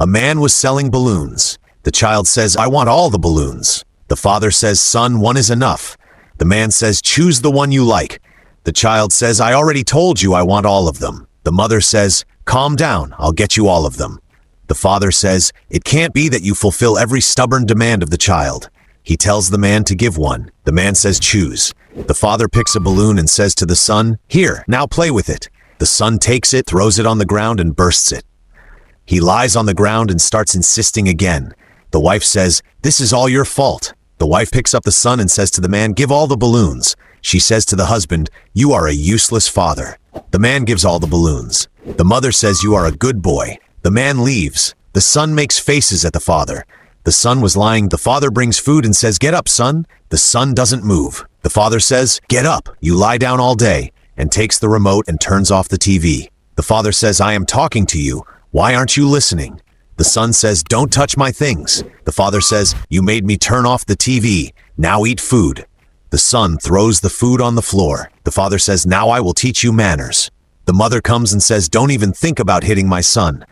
A man was selling balloons. The child says, I want all the balloons. The father says, son, one is enough. The man says, choose the one you like. The child says, I already told you I want all of them. The mother says, calm down, I'll get you all of them. The father says, it can't be that you fulfill every stubborn demand of the child. He tells the man to give one. The man says, choose. The father picks a balloon and says to the son, here, now play with it. The son takes it, throws it on the ground, and bursts it. He lies on the ground and starts insisting again. The wife says, this is all your fault. The wife picks up the son and says to the man, give all the balloons. She says to the husband, you are a useless father. The man gives all the balloons. The mother says, you are a good boy. The man leaves. The son makes faces at the father. The son was lying. The father brings food and says, get up, son. The son doesn't move. The father says, get up, you lie down all day, and takes the remote and turns off the TV. The father says, I am talking to you. Why aren't you listening? The son says, don't touch my things. The father says, you made me turn off the TV. Now eat food. The son throws the food on the floor. The father says, now I will teach you manners. The mother comes and says, don't even think about hitting my son.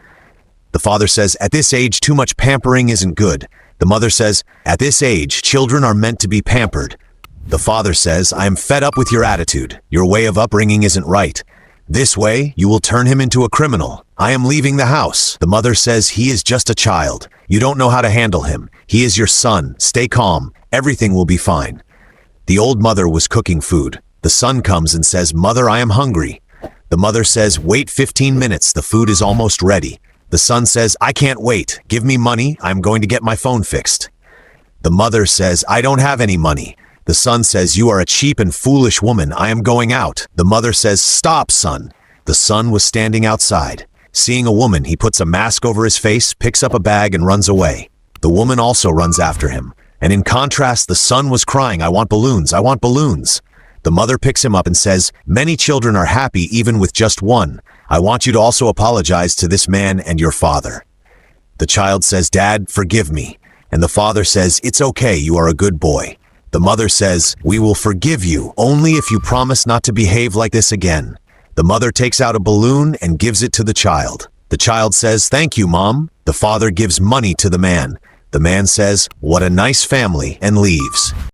The father says, at this age, too much pampering isn't good. The mother says, at this age, children are meant to be pampered. The father says, I am fed up with your attitude. Your way of upbringing isn't right. This way, you will turn him into a criminal. I am leaving the house. The mother says, he is just a child. You don't know how to handle him. He is your son. Stay calm. Everything will be fine. The old mother was cooking food. The son comes and says, mother, I am hungry. The mother says, wait 15 minutes. The food is almost ready. The son says, I can't wait. Give me money. I'm going to get my phone fixed. The mother says, I don't have any money. The son says, you are a cheap and foolish woman. I am going out. The mother says, stop, son. The son was standing outside. Seeing a woman, he puts a mask over his face, picks up a bag, and runs away. The woman also runs after him. And in contrast, the son was crying, I want balloons. I want balloons. The mother picks him up and says, many children are happy even with just one. I want you to also apologize to this man and your father. The child says, Dad, forgive me. And the father says, it's okay, you are a good boy. The mother says, we will forgive you only if you promise not to behave like this again. The mother takes out a balloon and gives it to the child. The child says, thank you, Mom. The father gives money to the man. The man says, what a nice family, and leaves.